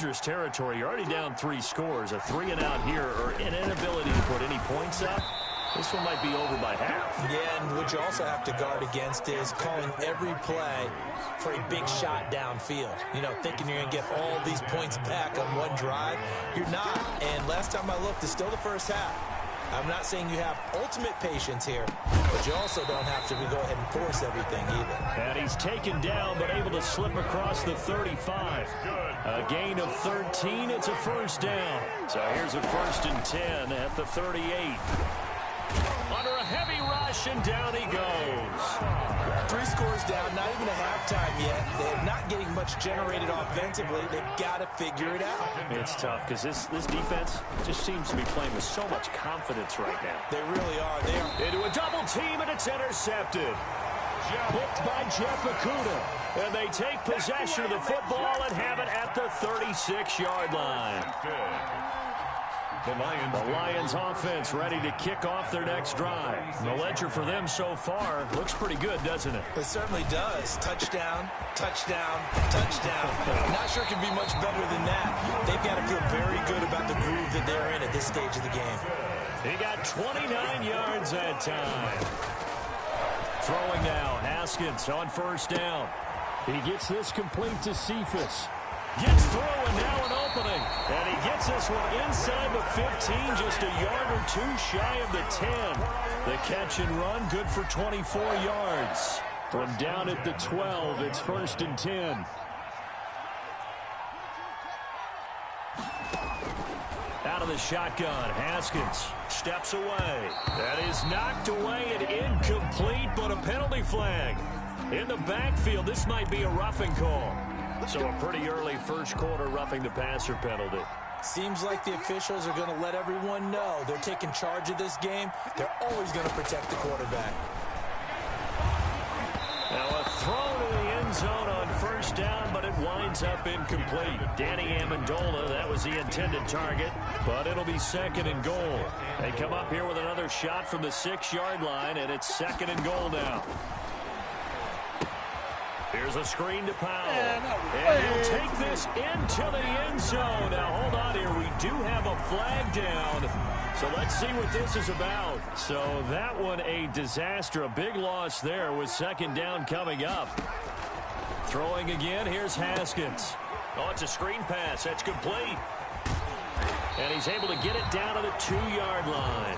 dangerous territory. You're already down 3 scores. A 3-and-out here or an inability to put any points up. This one might be over by half. Yeah, and what you also have to guard against is calling every play for a big shot downfield. You know, thinking you're going to get all these points back on one drive. You're not. And last time I looked, it's still the first half. I'm not saying you have ultimate patience here, but you also don't have to go ahead and force everything either. And he's taken down, but able to slip across the 35. A gain of 13. It's a first down. So here's a 1st and 10 at the 38. Under a heavy rush, and down he goes. 3 scores down, not even a halftime yet. They're not getting much generated offensively. They've got to figure it out. It's tough because this defense just seems to be playing with so much confidence right now. They really are. They are into a double team, and it's intercepted. Picked by Jeff Okuda. And they take possession of the football and have it at the 36-yard line. The Lions offense ready to kick off their next drive. The ledger for them so far looks pretty good, doesn't it? It certainly does. Touchdown, touchdown, touchdown. Not sure it can be much better than that. They've got to feel very good about the groove that they're in at this stage of the game. He got 29 yards that time. Throwing now, Haskins on 1st down. He gets this complete to Cephas. Gets through, and now an opening. And he gets this one inside the 15, just a yard or 2 shy of the 10. The catch and run, good for 24 yards. From down at the 12, it's 1st and 10. Out of the shotgun, Haskins steps away. That is knocked away and incomplete, but a penalty flag. In the backfield, this might be a roughing call. So a pretty early first quarter roughing the passer penalty. Seems like the officials are going to let everyone know they're taking charge of this game. They're always going to protect the quarterback. Now a throw to the end zone on 1st down, but it winds up incomplete. Danny Amendola, that was the intended target, but it'll be 2nd and goal. They come up here with another shot from the 6-yard line, and it's 2nd and goal now. Here's a screen to Powell. And he'll take this into the end zone. Now, hold on here. We do have a flag down. So let's see what this is about. So that one a disaster. A big loss there with 2nd down coming up. Throwing again. Here's Haskins. Oh, it's a screen pass. That's complete. And he's able to get it down to the 2-yard line.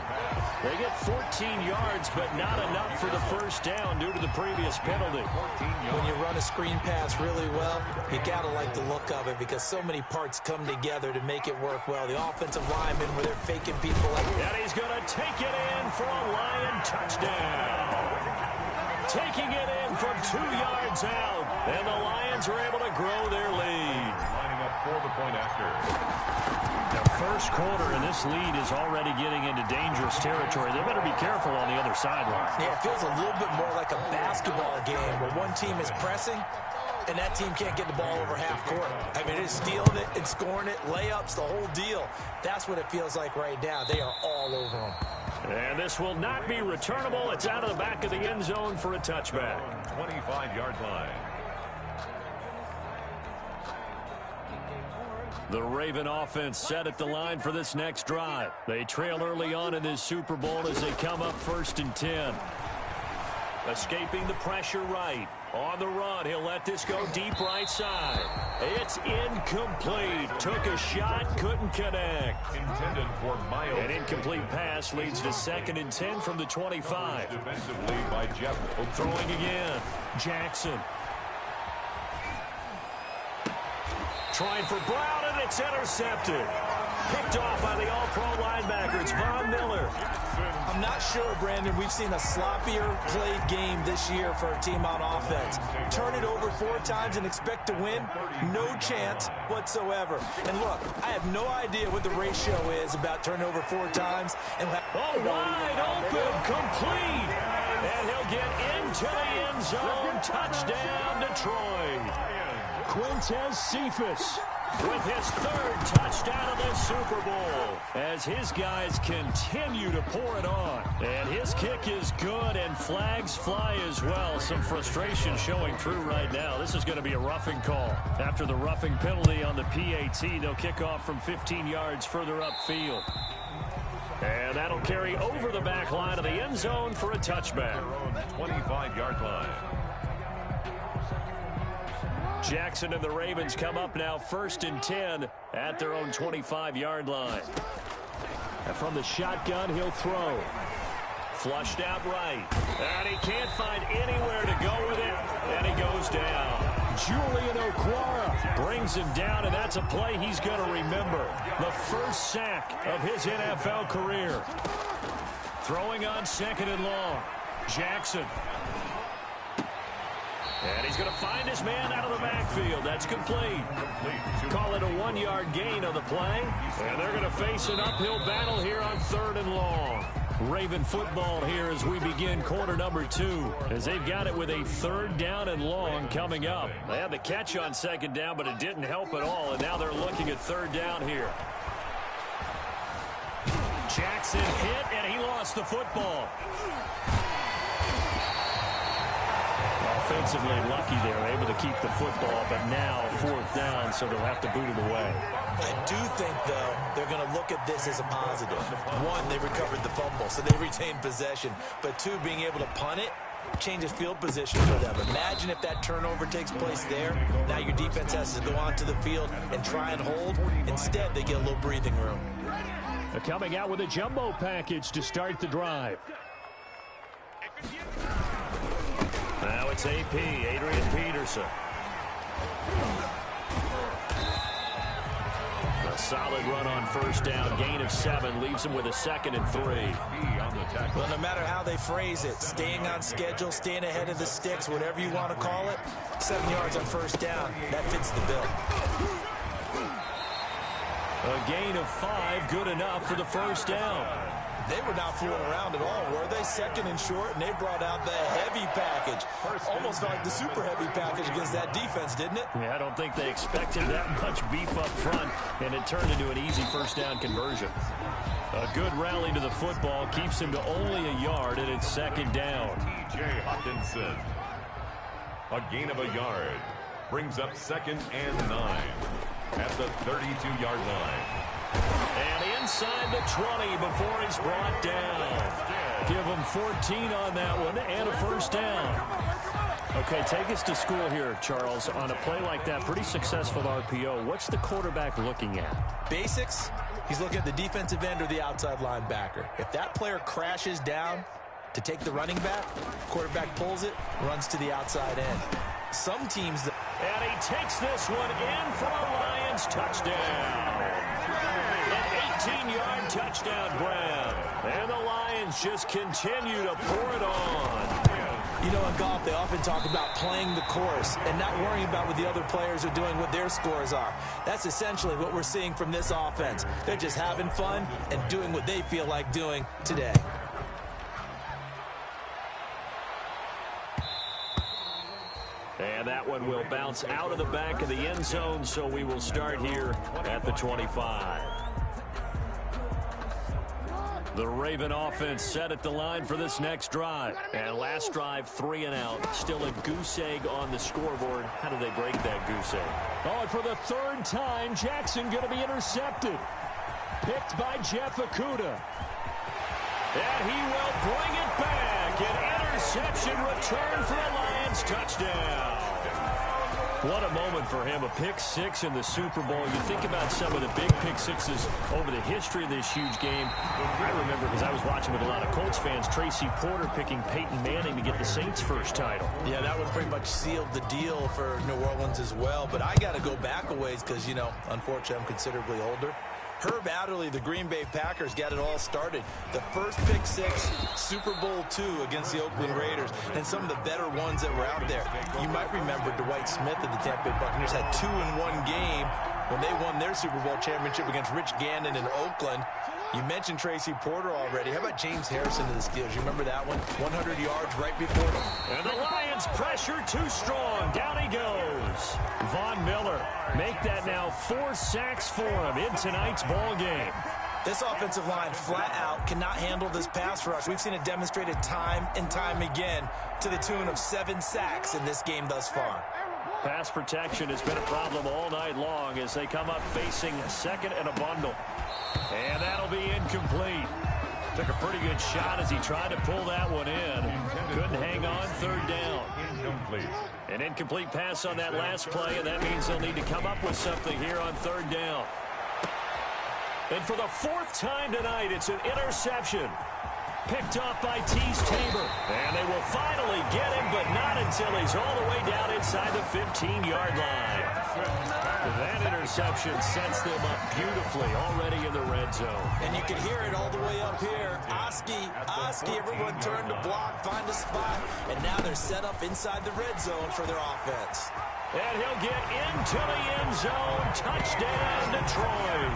They get 14 yards, but not enough for the 1st down due to the previous penalty. When you run a screen pass really well, you got to like the look of it because so many parts come together to make it work well. The offensive linemen where they're faking people. And he's going to take it in for a Lion touchdown. Taking it in from 2 yards out. And the Lions are able to grow their lead. Lining up for the point after. The first quarter, and this lead is already getting into dangerous territory. They better be careful on the other sideline. Yeah, it feels a little bit more like a basketball game where one team is pressing and that team can't get the ball over half court. I mean, it's stealing it and scoring it, layups, the whole deal. That's what it feels like right now. They are all over them. And this will not be returnable. It's out of the back of the end zone for a touchback. 25-yard line. The Raven offense set at the line for this next drive. They trail early on in this Super Bowl as they come up 1st and 10. Escaping the pressure right. On the run, he'll let this go deep right side. It's incomplete. Took a shot, couldn't connect. Intended for Miles. An incomplete pass leads to 2nd and 10 from the 25. Defensively by Jeff. Throwing again. Jackson. Trying for Brown, and it's intercepted. Picked off by the all-pro linebacker. It's Von Miller. I'm not sure, Brandon, we've seen a sloppier played game this year for a team on offense. Turn it over 4 times and expect to win? No chance whatsoever. And look, I have no idea what the ratio is about turnover 4 times. And wide open, complete. And he'll get into the end zone. Touchdown, Detroit. Quintez Cephas with his third touchdown of the Super Bowl as his guys continue to pour it on. And his kick is good, and flags fly as well. Some frustration showing through right now. This is going to be a roughing call. After the roughing penalty on the PAT, they'll kick off from 15 yards further upfield. And that'll carry over the back line of the end zone for a touchback. 25-yard line. Jackson and the Ravens come up now 1st and 10 at their own 25-yard line. And from the shotgun, he'll throw. Flushed out right. And he can't find anywhere to go with it. And he goes down. Julian Okwara brings him down, and that's a play he's going to remember. The first sack of his NFL career. Throwing on 2nd and long. Jackson. And he's going to find his man out of the backfield. That's complete. Call it a 1-yard gain on the play. And they're going to face an uphill battle here on 3rd and long. Raven football here as we begin quarter number 2. As they've got it with a 3rd down and long coming up. They had the catch on 2nd down, but it didn't help at all. And now they're looking at 3rd down here. Jackson hit, and he lost the football. Offensively lucky they're able to keep the football, but now 4th down, so they'll have to boot it away. I do think, though, they're going to look at this as a positive. 1, they recovered the fumble, so they retained possession. But 2, being able to punt it changes field position for them. Imagine if that turnover takes place there. Now your defense has to go onto the field and try and hold. Instead, they get a little breathing room. They're coming out with a jumbo package to start the drive. Now it's AP, Adrian Peterson. A solid run on 1st down, gain of 7, leaves him with a 2nd and 3. Well, no matter how they phrase it, staying on schedule, staying ahead of the sticks, whatever you want to call it, 7 yards on 1st down, that fits the bill. A gain of 5, good enough for the 1st down. They were not fooling around at all, were they? 2nd and short, and they brought out the heavy package. Almost felt like the super heavy package against that defense, didn't it? Yeah, I don't think they expected that much beef up front, and it turned into an easy 1st down conversion. A good rally to the football keeps him to only a yard, and it's 2nd down. T.J. Hawkinson. A gain of a yard. Brings up 2nd and 9 at the 32-yard line. And inside the 20 before he's brought down. Give him 14 on that one and a 1st down. Okay, take us to school here, Charles. On a play like that, pretty successful RPO. What's the quarterback looking at? Basics. He's looking at the defensive end or the outside linebacker. If that player crashes down to take the running back, quarterback pulls it, runs to the outside end. Some teams... And he takes this one in for a Lions touchdown. An 18-yard touchdown grab. And the Lions just continue to pour it on. You know, in golf, they often talk about playing the course and not worrying about what the other players are doing, what their scores are. That's essentially what we're seeing from this offense. They're just having fun and doing what they feel like doing today. And that one will bounce out of the back of the end zone, so we will start here at the 25. The Raven offense set at the line for this next drive. And last drive, 3 and out. Still a goose egg on the scoreboard. How do they break that goose egg? Oh, and for the 3rd time, Jackson going to be intercepted. Picked by Jeff Okudah. And he will bring it back. An interception return for a Lions touchdown. What a moment for him. A pick 6 in the Super Bowl. You think about some of the big pick 6s over the history of this huge game. I remember, because I was watching with a lot of Colts fans, Tracy Porter picking Peyton Manning to get the Saints' first title. Yeah, that one pretty much sealed the deal for New Orleans as well. But I got to go back a ways because, you know, unfortunately I'm considerably older. Herb Adderley, the Green Bay Packers, got it all started. The first pick 6, Super Bowl II against the Oakland Raiders, and some of the better ones that were out there. You might remember Dwight Smith of the Tampa Bay Buccaneers had 2 in one game when they won their Super Bowl championship against Rich Gannon in Oakland. You mentioned Tracy Porter already. How about James Harrison to the Steelers? You remember that one? 100 yards right before them. And the Lions pressure too strong. Down he goes. Von Miller make that now 4 sacks for him in tonight's ball game. This offensive line flat out cannot handle this pass rush. We've seen it demonstrated time and time again to the tune of 7 sacks in this game thus far. Pass protection has been a problem all night long as they come up facing second and a bundle. And that'll be incomplete. Took a pretty good shot as he tried to pull that one in. Couldn't hang on, third down. Incomplete. An incomplete pass on that last play, and that means they'll need to come up with something here on third down. And for the 4th time tonight, it's an interception. Picked off by Tease Tabor. And they will finally get him, but not until he's all the way down inside the 15-yard line. That interception sets them up beautifully already in the red zone. And you can hear it all the way up here. Oski, everyone turned to block, find a spot, and now they're set up inside the red zone for their offense. And he'll get into the end zone. Touchdown, Detroit.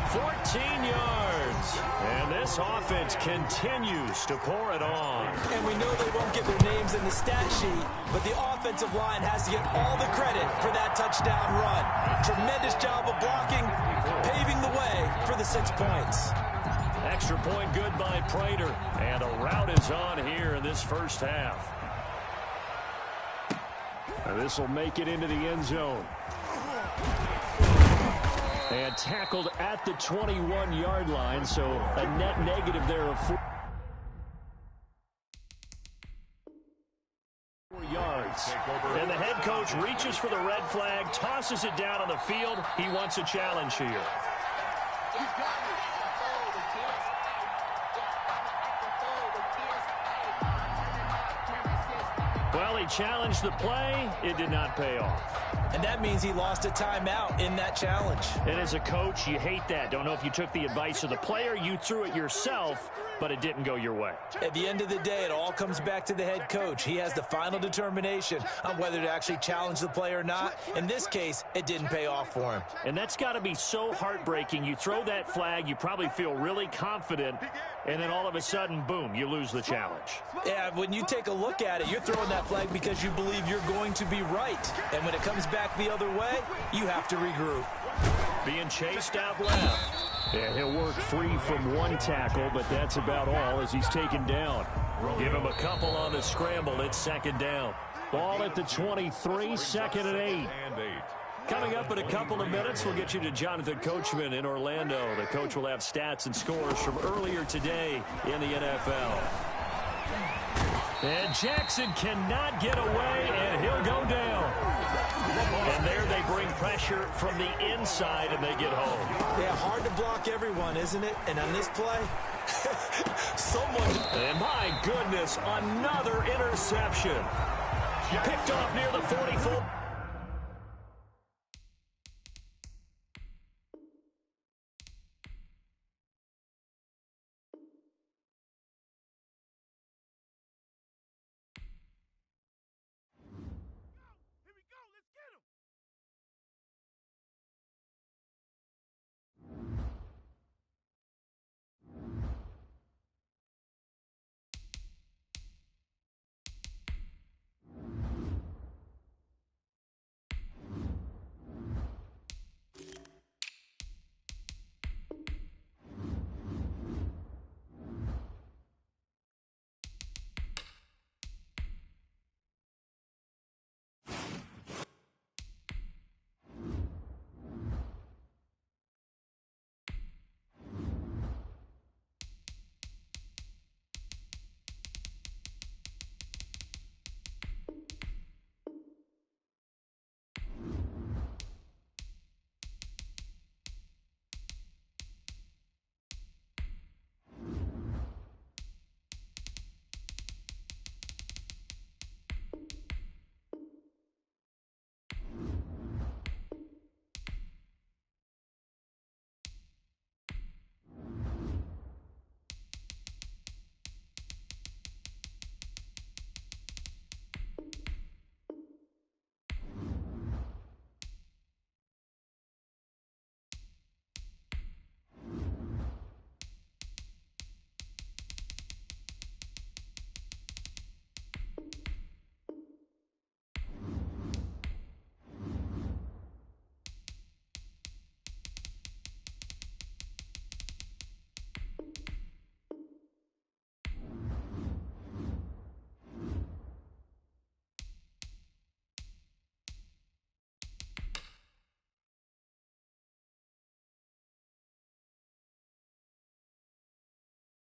14 yards. And this offense continues to pour it on. And we know they won't get their names in the stat sheet, but the offensive line has to get all the credit for that touchdown run. Tremendous job of blocking, paving the way for the 6 points. Extra point good by Prater. And a rout is on here in this first half. This will make it into the end zone. And tackled at the 21-yard line, so a net negative there of 4 yards. And the head coach reaches for the red flag, tosses it down on the field. He wants a challenge here. Well, he challenged the play. It did not pay off. And that means he lost a timeout in that challenge. And as a coach, you hate that. Don't know if you took the advice of the player, you threw it yourself, but it didn't go your way. At the end of the day, it all comes back to the head coach. He has the final determination on whether to actually challenge the play or not. In this case, it didn't pay off for him. And that's got to be so heartbreaking. You throw that flag, you probably feel really confident, and then all of a sudden, boom, you lose the challenge. Yeah, when you take a look at it, you're throwing that flag because you believe you're going to be right. And when it comes back the other way, you have to regroup. Being chased out left. And he'll work free from one tackle, but that's about all as he's taken down. Give him a couple on the scramble. It's second down. Ball at the 23, second and 8. Coming up in a couple of minutes, we'll get you to Jonathan Coachman in Orlando. The coach will have stats and scores from earlier today in the NFL. And Jackson cannot get away, and he'll go down. And there they bring pressure from the inside, and they get home. Yeah, hard to block everyone, isn't it? And on this play, someone... And my goodness, another interception. Picked off near the 44.